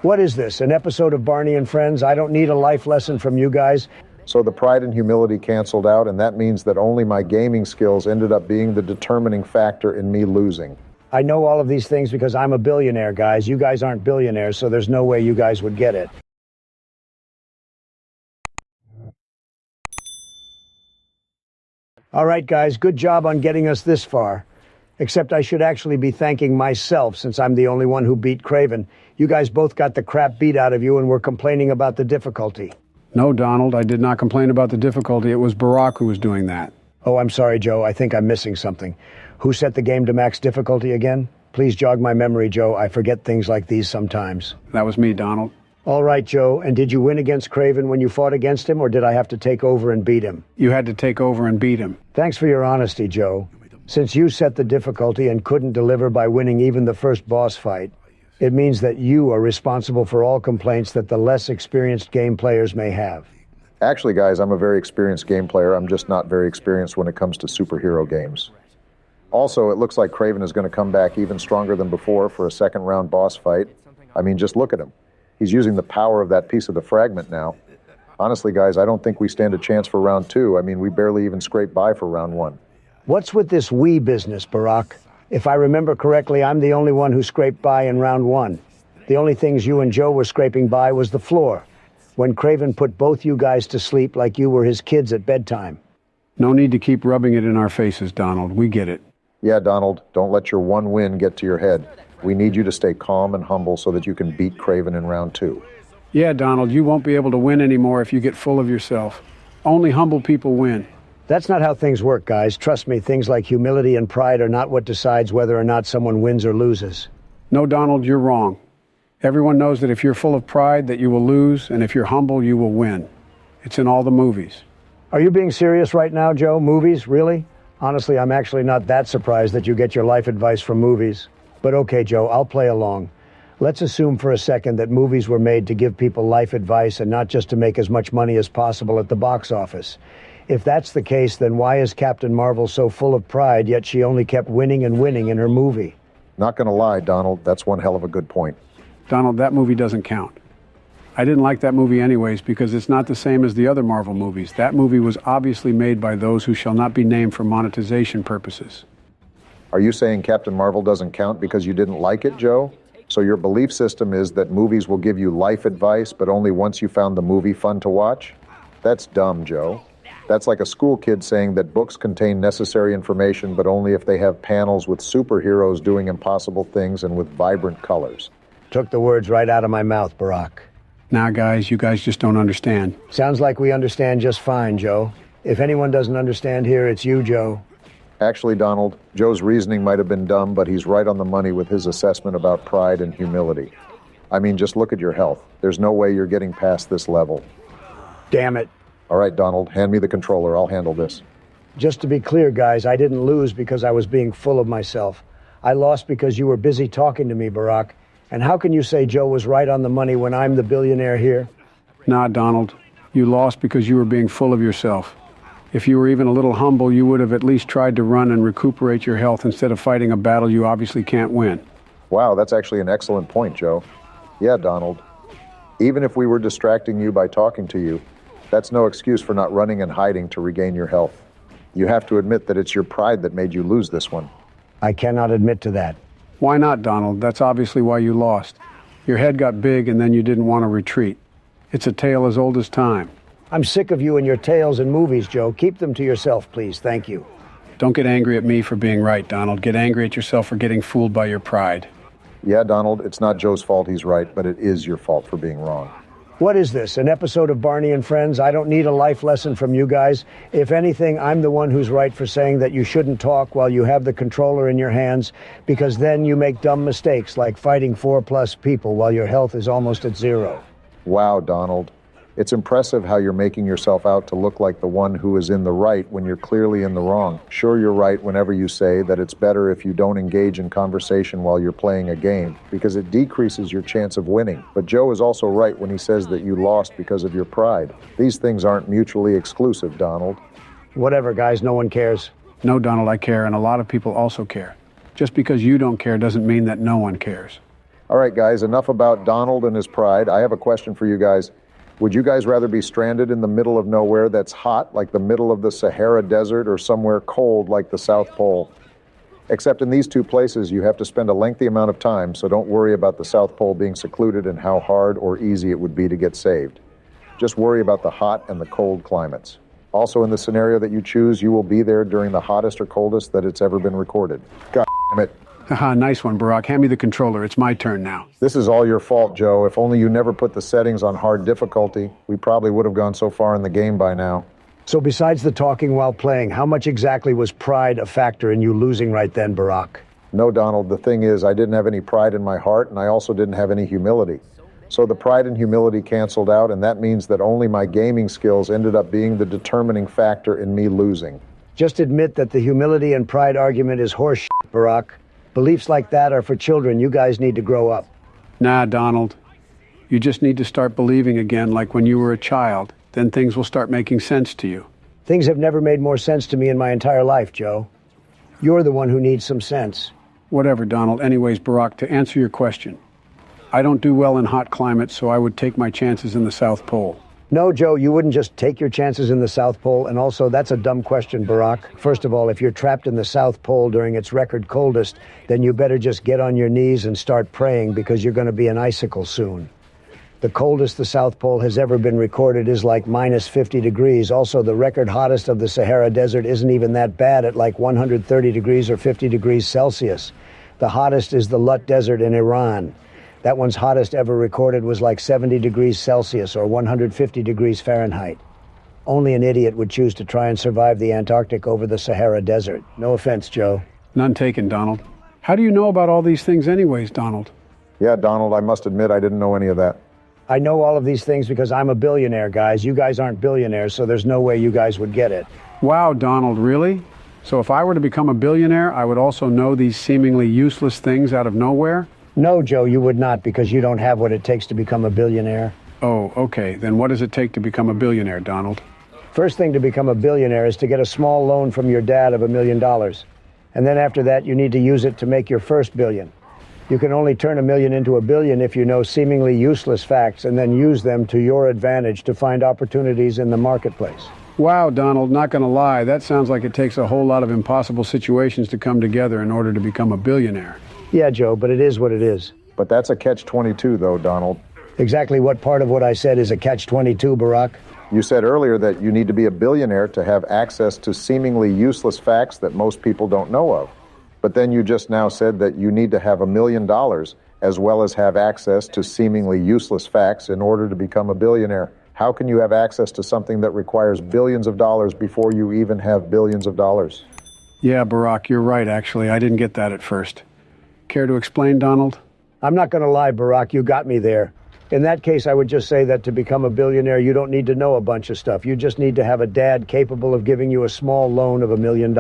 What is this, an episode of Barney and Friends? I don't need a life lesson from you guys. So the pride and humility canceled out, and that means that only my gaming skills ended up being the determining factor in me losing. I know all of these things because I'm a billionaire, guys. You guys aren't billionaires, so there's no way you guys would get it. All right, guys, good job on getting us this far. Except I should actually be thanking myself since I'm the only one who beat Craven. You guys both got the crap beat out of you and were complaining about the difficulty. No, Donald, I did not complain about the difficulty. It was Barack who was doing that. Oh, I'm sorry, Joe. I think I'm missing something. Who set the game to max difficulty again? Please jog my memory, Joe. I forget things like these sometimes. That was me, Donald. All right, Joe. And did you win against Craven when you fought against him, or did I have to take over and beat him? You had to take over and beat him. Thanks for your honesty, Joe. Since you set the difficulty and couldn't deliver by winning even the first boss fight, it means that you are responsible for all complaints that the less experienced game players may have. Actually, guys, I'm a very experienced game player. I'm just not very experienced when it comes to superhero games. Also, it looks like Craven is going to come back even stronger than before for a second round boss fight. I mean, just look at him. He's using the power of that piece of the fragment now. Honestly, guys, I don't think we stand a chance for round 2. I mean, we barely even scraped by for round 1. What's with this we business, Barack? If I remember correctly, I'm the only one who scraped by in round 1. The only things you and Joe were scraping by was the floor, when Craven put both you guys to sleep like you were his kids at bedtime. No need to keep rubbing it in our faces, Donald. We get it. Yeah, Donald, don't let your one win get to your head. We need you to stay calm and humble so that you can beat Craven in round 2. Yeah, Donald, you won't be able to win anymore if you get full of yourself. Only humble people win. That's not how things work, guys. Trust me, things like humility and pride are not what decides whether or not someone wins or loses. No, Donald, you're wrong. Everyone knows that if you're full of pride, that you will lose, and if you're humble, you will win. It's in all the movies. Are you being serious right now, Joe? Movies? Really? Honestly, I'm actually not that surprised that you get your life advice from movies. But okay, Joe, I'll play along. Let's assume for a second that movies were made to give people life advice and not just to make as much money as possible at the box office. If that's the case, then why is Captain Marvel so full of pride, yet she only kept winning and winning in her movie? Not gonna lie, Donald, that's one hell of a good point. Donald, that movie doesn't count. I didn't like that movie anyways because it's not the same as the other Marvel movies. That movie was obviously made by those who shall not be named for monetization purposes. Are you saying Captain Marvel doesn't count because you didn't like it, Joe? So your belief system is that movies will give you life advice, but only once you found the movie fun to watch? That's dumb, Joe. That's like a school kid saying that books contain necessary information, but only if they have panels with superheroes doing impossible things and with vibrant colors. Took the words right out of my mouth, Barack. Now, guys, you guys just don't understand. Sounds like we understand just fine, Joe. If anyone doesn't understand here, it's you, Joe. Actually, Donald, Joe's reasoning might have been dumb, but he's right on the money with his assessment about pride and humility. I mean, just look at your health. There's no way you're getting past this level. Damn it. All right, Donald, hand me the controller. I'll handle this. Just to be clear, guys, I didn't lose because I was being full of myself. I lost because you were busy talking to me, Barack. And how can you say Joe was right on the money when I'm the billionaire here? Nah, Donald, you lost because you were being full of yourself. If you were even a little humble, you would have at least tried to run and recuperate your health instead of fighting a battle you obviously can't win. Wow, that's actually an excellent point, Joe. Yeah, Donald. Even if we were distracting you by talking to you, that's no excuse for not running and hiding to regain your health. You have to admit that it's your pride that made you lose this one. I cannot admit to that. Why not, Donald? That's obviously why you lost. Your head got big and then you didn't want to retreat. It's a tale as old as time. I'm sick of you and your tales and movies, Joe. Keep them to yourself, please. Thank you. Don't get angry at me for being right, Donald. Get angry at yourself for getting fooled by your pride. Yeah, Donald, it's not Joe's fault he's right, but it is your fault for being wrong. What is this, an episode of Barney and Friends? I don't need a life lesson from you guys. If anything, I'm the one who's right for saying that you shouldn't talk while you have the controller in your hands, because then you make dumb mistakes like fighting 4+ people while your health is almost at 0. Wow, Donald. It's impressive how you're making yourself out to look like the one who is in the right when you're clearly in the wrong. Sure, you're right whenever you say that it's better if you don't engage in conversation while you're playing a game, because it decreases your chance of winning. But Joe is also right when he says that you lost because of your pride. These things aren't mutually exclusive, Donald. Whatever, guys, no one cares. No, Donald, I care, and a lot of people also care. Just because you don't care doesn't mean that no one cares. All right, guys, enough about Donald and his pride. I have a question for you guys. Would you guys rather be stranded in the middle of nowhere that's hot, like the middle of the Sahara Desert, or somewhere cold, like the South Pole? Except in these two places, you have to spend a lengthy amount of time, so don't worry about the South Pole being secluded and how hard or easy it would be to get saved. Just worry about the hot and the cold climates. Also, in the scenario that you choose, you will be there during the hottest or coldest that it's ever been recorded. God damn it. Haha, nice one, Barack. Hand me the controller. It's my turn now. This is all your fault, Joe. If only you never put the settings on hard difficulty, we probably would have gone so far in the game by now. So besides the talking while playing, how much exactly was pride a factor in you losing right then, Barack? No, Donald, the thing is, I didn't have any pride in my heart, and I also didn't have any humility. So the pride and humility canceled out, and that means that only my gaming skills ended up being the determining factor in me losing. Just admit that the humility and pride argument is horse shit, Barack. Beliefs like that are for children. You guys need to grow up. Nah, Donald. You just need to start believing again like when you were a child. Then things will start making sense to you. Things have never made more sense to me in my entire life, Joe. You're the one who needs some sense. Whatever, Donald. Anyways, Barack, to answer your question, I don't do well in hot climates, so I would take my chances in the South Pole. No, Joe, you wouldn't just take your chances in the South Pole. And also, that's a dumb question, Barack. First of all, if you're trapped in the South Pole during its record coldest, then you better just get on your knees and start praying because you're going to be an icicle soon. The coldest the South Pole has ever been recorded is like minus 50 degrees. Also, the record hottest of the Sahara Desert isn't even that bad at like 130 degrees or 50 degrees Celsius. The hottest is the Lut Desert in Iran. That one's hottest ever recorded was like 70 degrees Celsius or 150 degrees Fahrenheit. Only an idiot would choose to try and survive the Antarctic over the Sahara Desert. No offense, Joe. None taken, Donald. How do you know about all these things anyways, Donald? Yeah, Donald, I must admit I didn't know any of that. I know all of these things because I'm a billionaire, guys. You guys aren't billionaires, so there's no way you guys would get it. Wow, Donald, really? So if I were to become a billionaire, I would also know these seemingly useless things out of nowhere? No, Joe, you would not, because you don't have what it takes to become a billionaire. Oh, okay. Then what does it take to become a billionaire, Donald? First thing to become a billionaire is to get a small loan from your dad of $1 million. And then after that, you need to use it to make your first billion. You can only turn $1 million into $1 billion if you know seemingly useless facts and then use them to your advantage to find opportunities in the marketplace. Wow, Donald, not gonna lie, that sounds like it takes a whole lot of impossible situations to come together in order to become a billionaire. Yeah, Joe, but it is what it is. But that's a catch-22, though, Donald. Exactly what part of what I said is a catch-22, Barack? You said earlier that you need to be a billionaire to have access to seemingly useless facts that most people don't know of. But then you just now said that you need to have $1 million as well as have access to seemingly useless facts in order to become a billionaire. How can you have access to something that requires billions of dollars before you even have billions of dollars? Yeah, Barack, you're right, actually. I didn't get that at first. Care to explain, Donald? I'm not going to lie, Barack, you got me there. In that case, I would just say that to become a billionaire, you don't need to know a bunch of stuff. You just need to have a dad capable of giving you a small loan of $1 million.